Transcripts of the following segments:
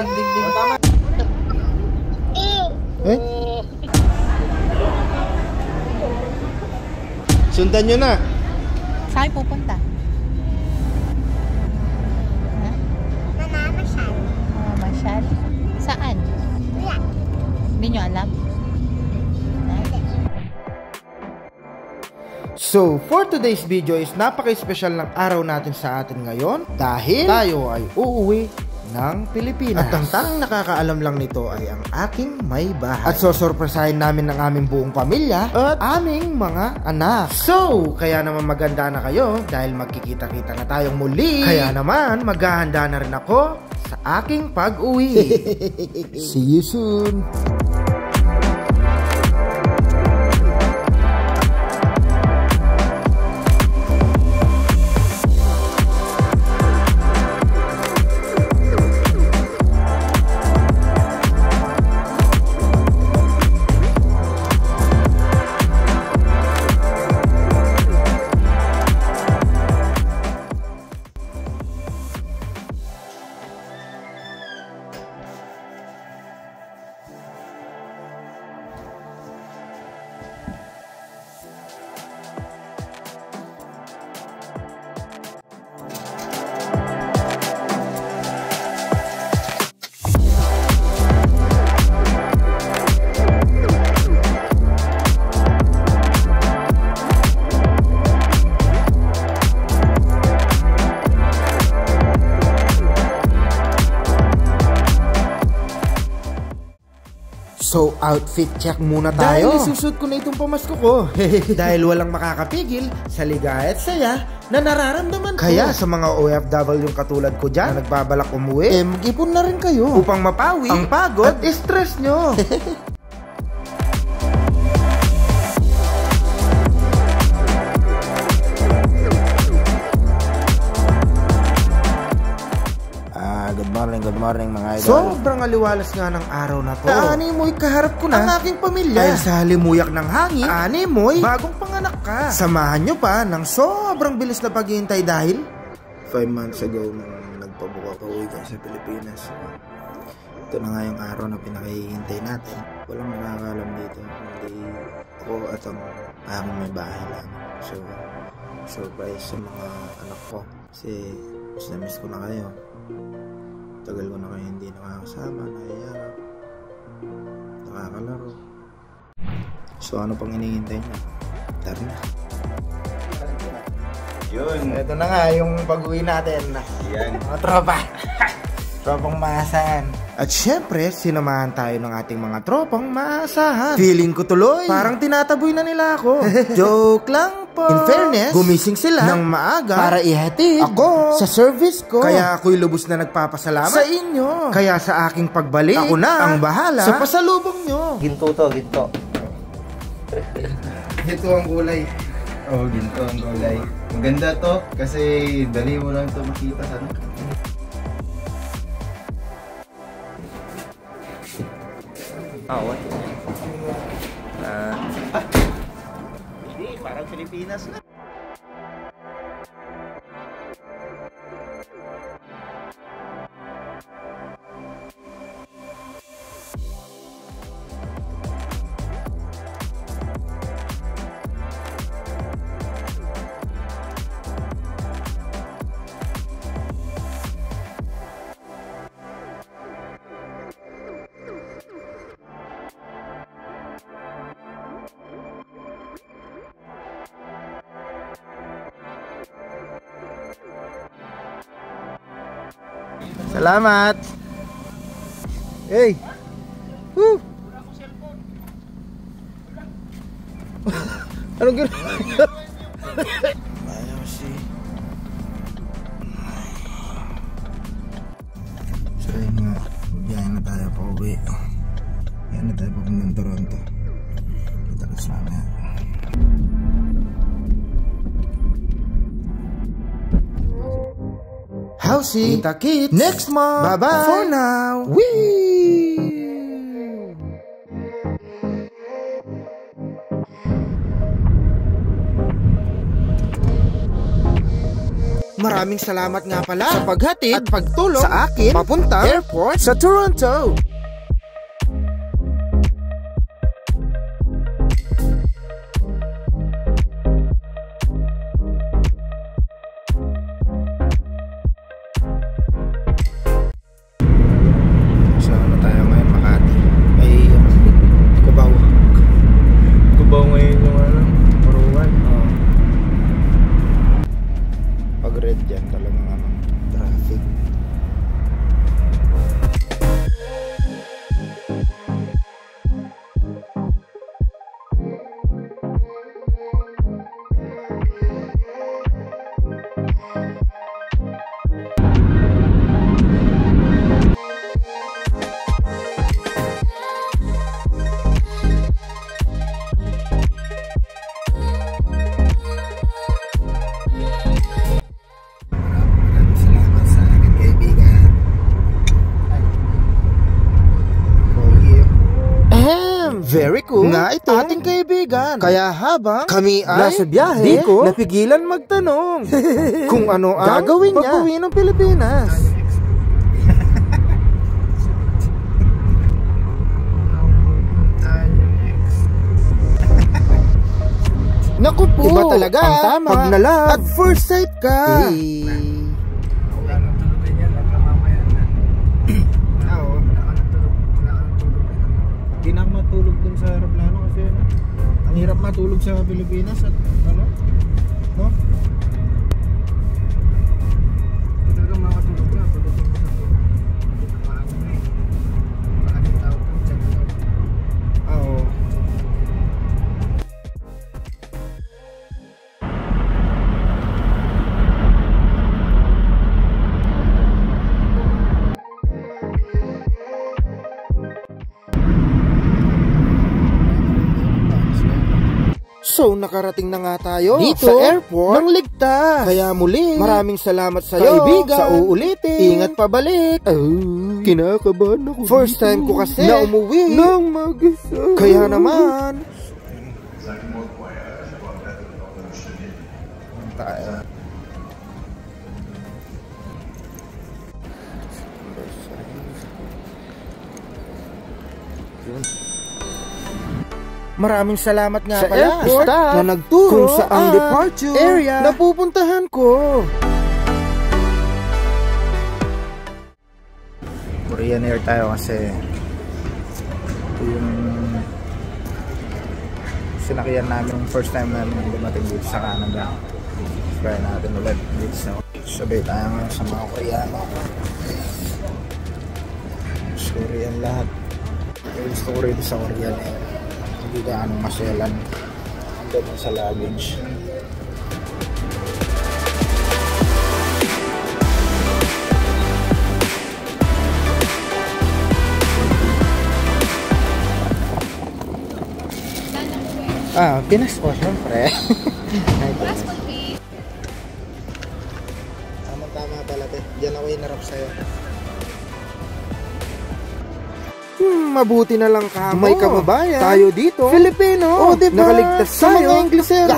Ding-ding. Tama. Eh? Sundan nyo na. Saan pupunta? Ha? Mamamasyal. Masyal? Saan? Wala. Hindi nyo alam? So, for today's video is napaka-special ng araw natin sa atin ngayon dahil tayo ay uuwi ng Pilipinas. At ang tanging nakakaalam lang nito ay ang aking may bahay. At sosorpresahin namin ng aming buong pamilya at aming mga anak. So, kaya naman maganda na kayo dahil magkikita-kita na tayong muli. Kaya naman maghahanda na rin ako sa aking pag-uwi. See you soon! So, outfit check muna tayo. Dahil isusot ko na itong pamasko ko. Dahil walang makakapigil sa ligaya at saya na nararamdaman ko. Kaya sa mga OFW yung katulad ko dyan na nagbabalak umuwi, mag-ipon na rin kayo upang mapawi ang pagod at stress nyo. Good morning mga idol. Sobrang aliwalas nga ng araw na to. Animoy kaharap ko na ang aking pamilya. Dahil sa halimuyak ng hangin, animoy, bagong panganak ka. Samahan nyo pa ng sobrang bilis na paghihintay dahil 5 months ago nang nagpabuka pa uwi ka sa Pilipinas. Ito na nga yung araw na pinakahihintay natin. Walang nakakalam dito. Hindi ako at ang aking may bahay lang. So, surprise sa mga anak ko. Kasi miss ko na kayo. Tagal ko na kayo hindi nakakasama, nakayarap, nakakalaro. So ano pang hinihintay niya? Tara na. Yun. Ito na nga yung pag-uwi natin. Yan. Mga tropa. Tropang maasahan. At syempre, sinamahan tayo ng ating mga tropang maasahan. Feeling ko tuloy, parang tinataboy na nila ako. Joke lang po. In fairness, gumising sila ng maaga para ihatid ako sa service ko. Kaya ako'y lubos na nagpapasalamat sa inyo. Kaya sa aking pagbalik, ako na ang bahala sa pasalubong nyo. Ginto to, ginto. Ito ang kulay. Oh, ginto ang kulay. Maganda to kasi dali mo lang to makita sa ano. What? Hindi, parang Pilipinas na. Salamat. Hey. Woo. Anong gano'n? Ayaw si. So yun nga, biyahe na tayo pa uwi. Biyahe na tayo papuntang Toronto. Kita ka sa amin. Howsy, kita kits next month. Bye bye for now. Wee. Maraming salamat nga pala sa paghatid at pagtulong sa akin papuntang airport sa Toronto. Very cool nga ito ating kaibigan. Kaya habang kami ay nasa biyahe, di ko napigilan magtanong kung ano ang gagawin niya pag-uwi ng Pilipinas. Naku po, iba talaga ang tama pag na-love at first sight ka. Hindi na ako matulog dun sa aeroplano kasi ang hirap matulog sa Pilipinas at ano, no? Hindi talaga makatulog na, tulog ko sa tulog. Hindi na maano na eh. Maraming tao kang check out. Oo. So nakarating na nga tayo dito sa airport ng ligtas. Kaya muli, maraming salamat sa iyo, kaibigan, sa uulitin. Ingat pabalik. Kinakabahan ako. First time ko kasi na umuwi ng mag-isa. Kaya naman maraming salamat nga sa pala airport na nagturo kung saang departure area na pupuntahan ko. Korean Air tayo kasi ito yung sinakyan namin yung first time namin dumating dito sa Canada. Try natin ulit dito sa sabay tayo ngayon sa mga Koreano. Korean lahat. Gusto ko rin sa Korean Air. Hindi ka anong masyalan andun sa luggage. Pinas po syempre. Tama pala te. Diyan ako inarap sa'yo. Mabuti na lang ka may kababayan tayo dito Filipino. Diba? Nakaligtas sa mga Inglesero.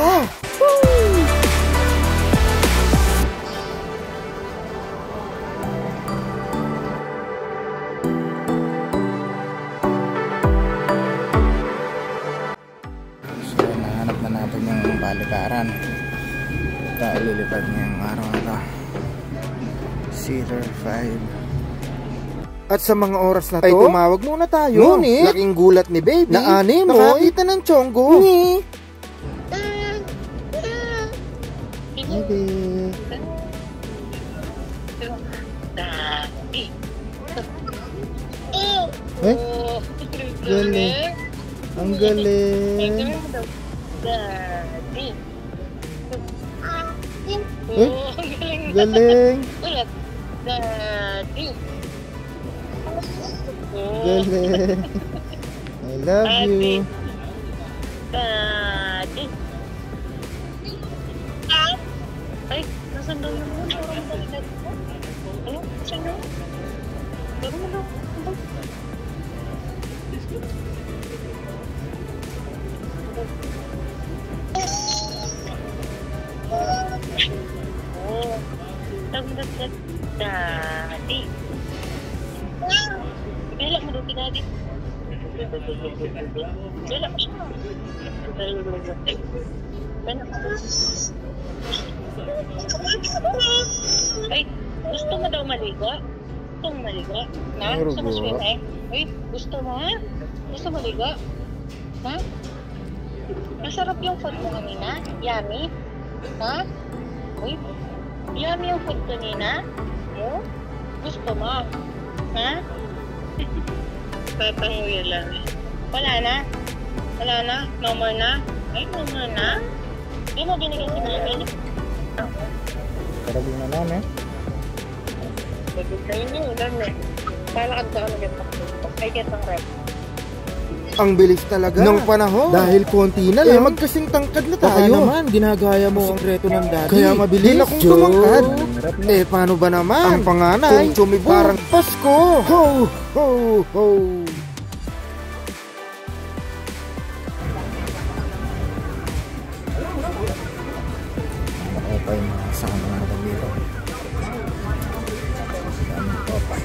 So nahanap na natin yung balikaran. Dahil lilipad niya yung araw na ito. Cedar 5. At sa mga oras na to, ay tumawag muna tayo. Ngunit, laking gulat ni baby na animoy nakakita ng Chonggo. Galing. Ang galing. Galing. Galing. I love you. Daddy. Ay, nasan daw yun? Parang balikat ko. Ano? Saan yun? Pero mo daw. tinadi. Wala ko siya. Ay, gusto mo daw maligo? Gusto mo maligo? Na? Gusto mo swimming? Ay, gusto mo ha? Gusto mo maligo? Ha? Masarap yung food mo kanina? Yummy? Ha? Uy, yummy yung food kanina? Oh? Gusto mo? Ha? Papanguya lang. Wala na? Wala na? No more na? Ay, no more na? Hindi mo binigyan si Mami? Karabing na namin. Bagay kayo niyo, ulan eh. Palakad ka kami ganito. Ay, getang rep. Ang bilis talaga ng panahon. Dahil konti na lang, magkasing tangkad na tayo. Baka naman, ginagaya mo ang sekreto ng daddy. Kaya mabilis na kung tumangkad. Paano ba naman? Ang panganay, sumibo. Parang Pasko. Ho, ho, ho. Ako pa yung mga kasama natin dito. Daming topa.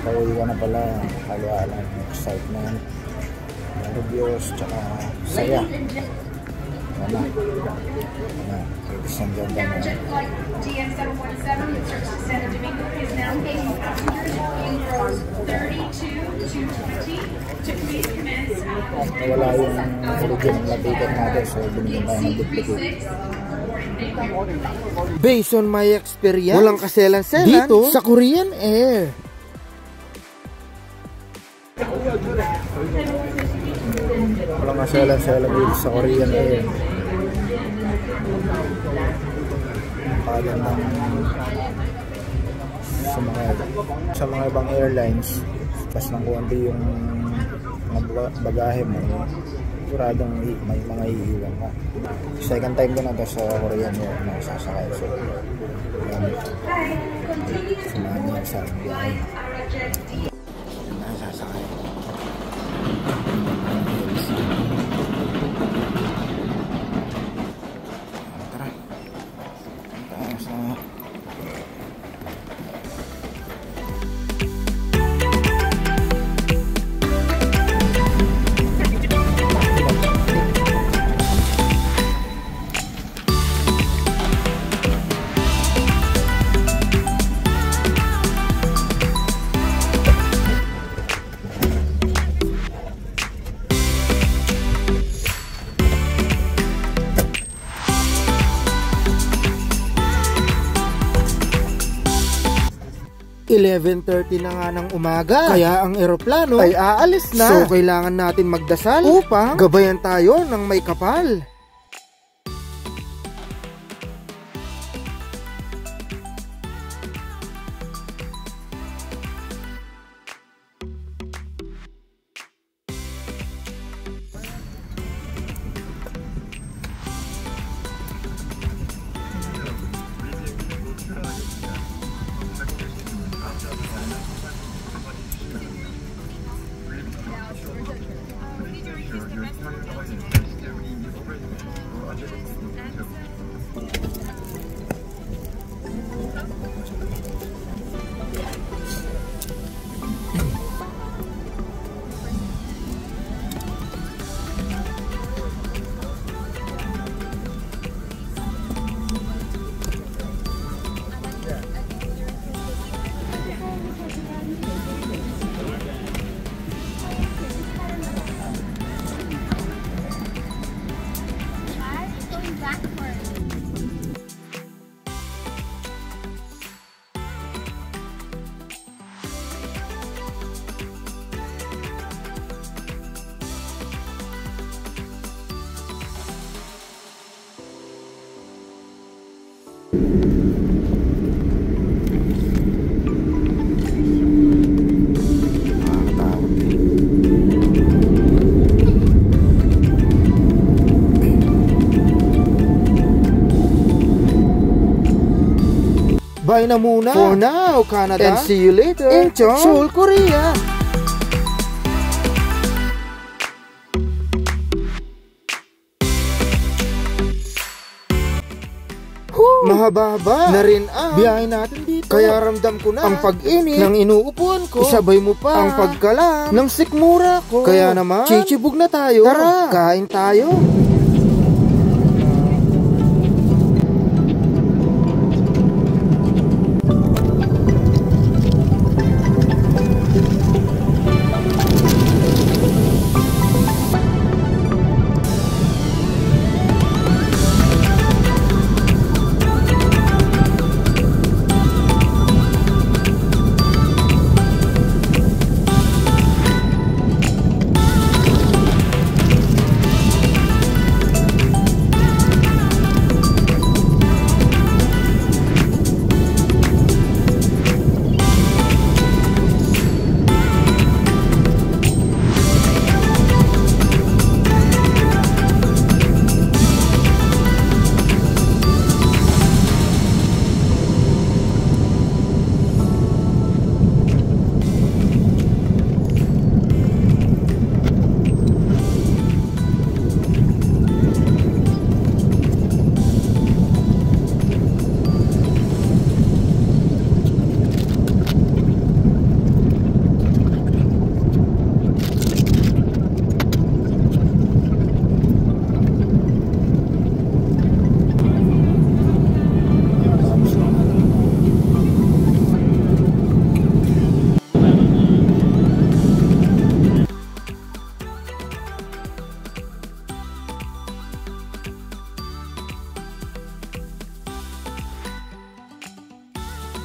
Pauwi ka na pala, halo-halo, excitement, nervyos, tsaka saya. Ano? Isang ganda na. Wala yung original na ticket natin, so binigyan tayo ng duplicate. Based on my experience, walang kaselan-selan dito sa Korean Air. Walang kaselan-selan dito sa Korean Air. Napakagandang sa mga ibang airlines, pas ng kuwanti yung mga bagahe mo, siguradong may mga iiwan ka. Second time ko na ito sa Korean Air na sasakay. So, samahan niya sa aking biyahe. Sasakay. Tara. Tayo sa... .30 na nga ng umaga, kaya ang eroplano ay aalis na. So kailangan natin magdasal upang gabayan tayo ng may kapal. Bye na muna for now, Canada, and see you later in Seoul, Korea. Mahaba-haba na rin ang biyahe natin dito. Kaya ramdam ko na ang pag-init ng inuupuan ko. Isabay mo pa ang pagkalam ng sikmura ko. Kaya naman, chichibog na tayo. Tara, kain tayo.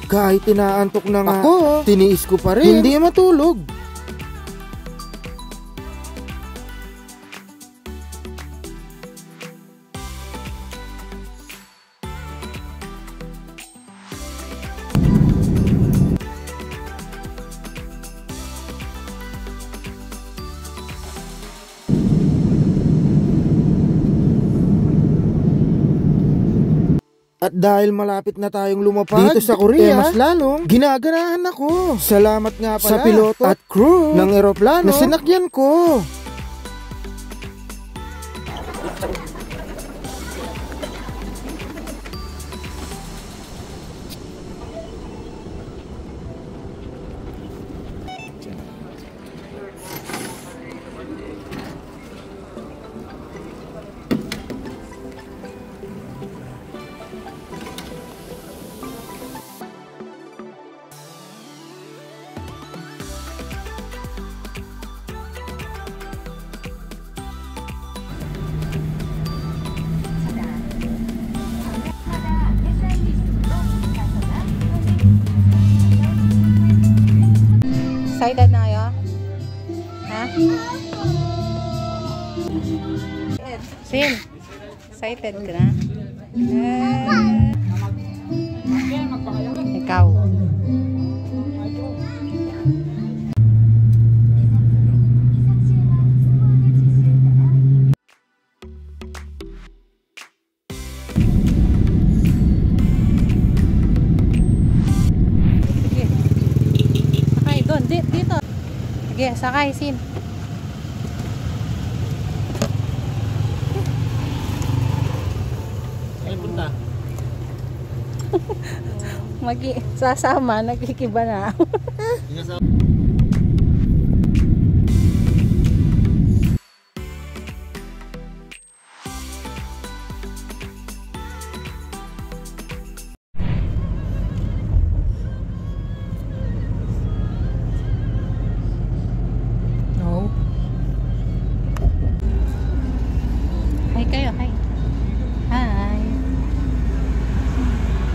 Kahit tinaantok na nga ako, tiniis ko pa rin. Hindi matulog. At dahil malapit na tayong lumapag dito sa Korea, mas lalong ginaganahan ako. Salamat nga pala sa piloto at crew ng eroplano na sinakyan ko. Excited na kayo? Ha? Sin, excited ka na? Ikaw. Dito. Sige, sakay, Sin. Ay, punta. Sasama, nagkikiba na.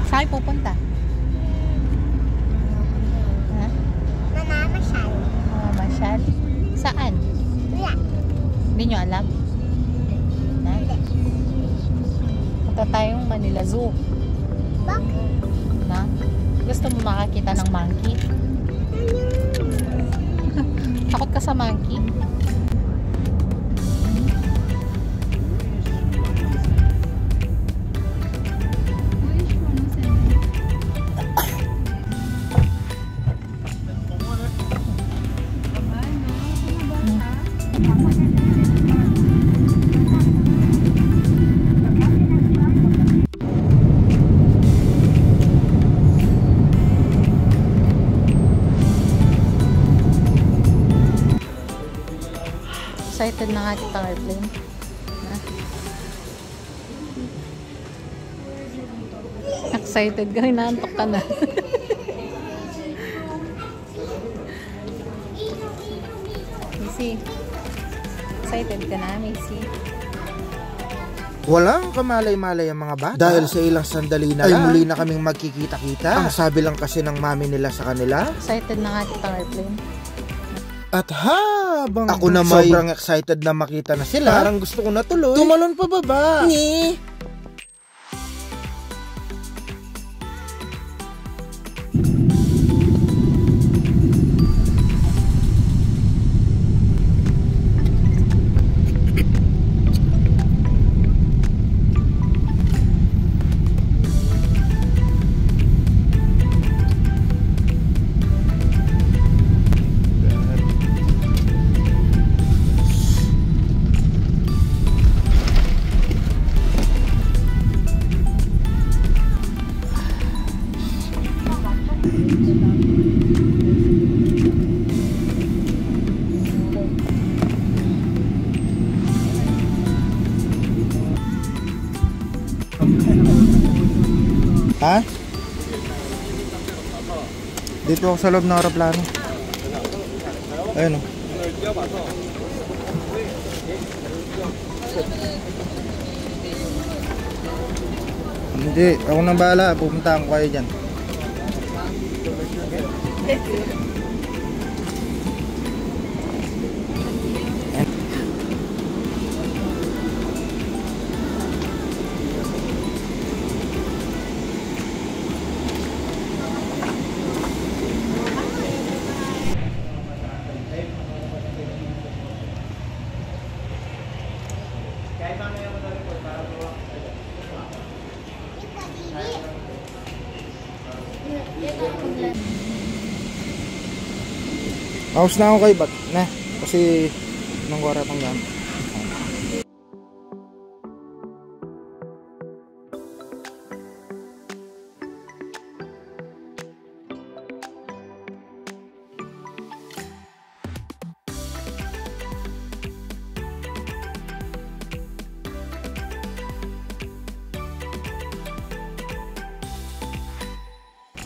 Saan pupunta? Ha? Mamamasyal. Mamamasyal? Saan? Wala. Hindi nyo alam? Ha? Punta tayong Manila Zoo. Bakit? Na? Gusto mo makakita ng monkey? Takot ka sa monkey? Excited na nga kitang airplane. Ha? Excited ka, hinaantok ka na. Missy, excited ka na, Missy? Walang kamalay-malay ang mga bata. Dahil sa ilang sandali na ay muli na kaming magkikita-kita. Ang sabi lang kasi ng mami nila sa kanila, Excited na nga kitang airplane. at habang ako naman sobrang excited na makita na sila, parang gusto ko na tuloy tumalon pa baba. Ni ha? Dito ako sa loob ng aeroplano. Ayun o. Hindi, ako nang bahala. Pupuntahan ko kayo dyan. Haus na ako kay Bat na kasi nang wara pang gamit.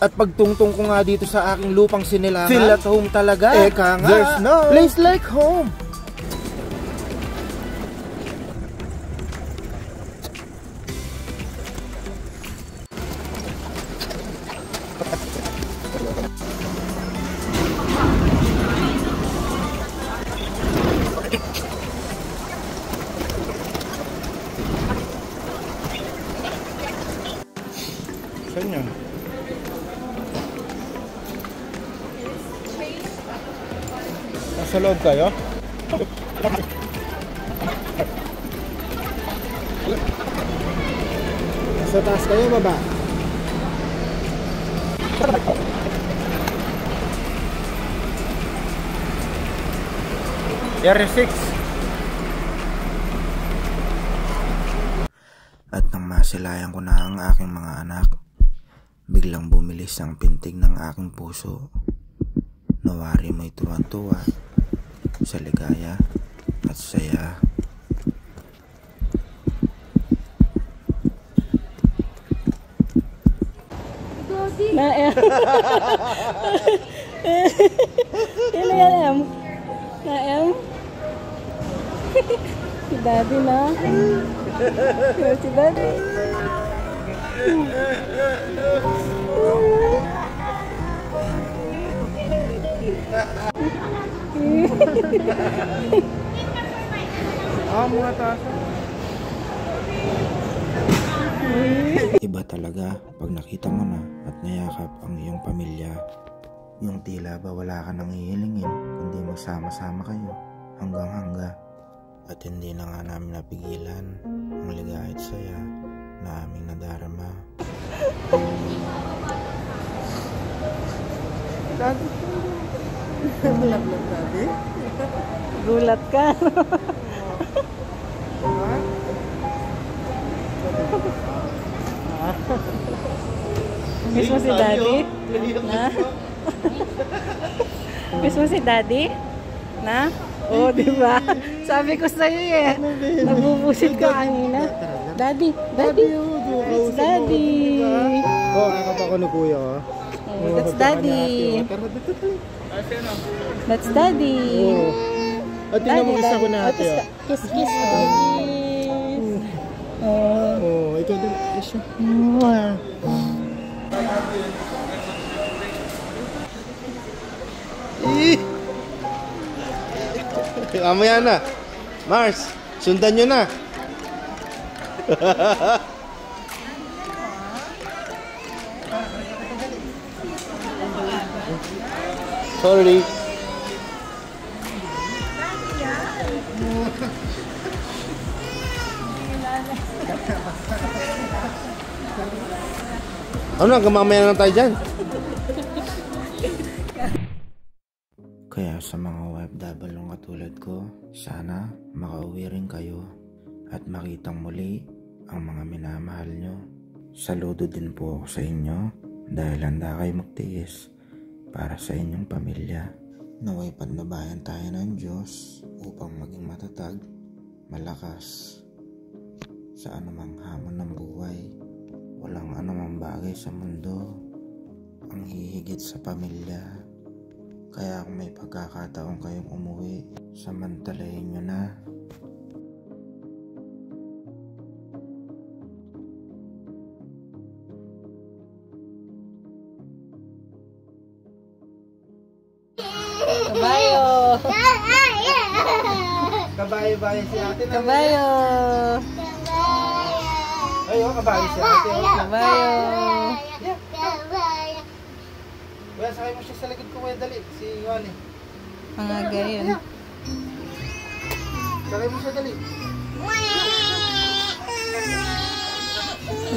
At pagtungtong ko nga dito sa aking lupang sinilangan, feel at home talaga. Eka nga, there's no place like home. Saan yun? Nasa loob kayo? Nasa taas kayo, baba? Area 6. At nang masilayan ko na ang aking mga anak, biglang bumilis ang pintig ng aking puso. Nawari mo'y tuwan-tuwa sa ligaya at saya. Naem. Ilan yan, Em? Naem? Si Daddy na. Si Daddy. Mga tasa. Iba talaga pag nakita mo na at nayakap ang iyong pamilya. Yung tila ba wala ka nang hihilingin kundi magsama-sama kayo hanggang-hangga. At hindi na nga namin napigilan ang ligaya at saya na aming nadarama. Gulat ka. Miss mo si Daddy? Na? Miss mo si Daddy? Na? Oo, di ba? Sabi ko sa'yo eh. Nabubusit ka kanina. Daddy, daddy. That's daddy. Oh, akap ako na kuya. That's daddy. That's daddy. At tingnan mo isa ko na ate. Kiss, kiss. Kiss. Oh, ikaw din. Kiss siya. Mamaya na. Mars, sundan nyo na. Sorry. Ano, hanggang mamaya na tayo dyan. Kaya sa mga OFW katulad ko, sana makauwi rin kayo at makitang muli ang mga minamahal nyo. Saludo din po ako sa inyo dahil handa kayo magtiis para sa inyong pamilya. Naway patnubayan tayo ng Diyos upang maging matatag, malakas sa anumang hamon ng buhay. Walang anumang bagay sa mundo ang hihigit sa pamilya. Kaya kung may pagkakataon kayong umuwi, samantalahin nyo na. Kabayo. Kabayo-bayo si ate na. Kabayo. Ay, kabayo si ate. Kabayo. Kuya, sakay mo siya sa likod ko, kuya, dali. Si Wally. Mga gayon. Sakay mo siya, dali.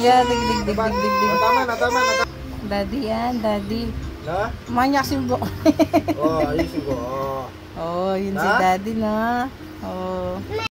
Yeah, dig. Tama na. Daddy yan, daddy. Na? Manyak si Bo. Oh, ayusin ko. Oh. Oh, yun si daddy na. Oh.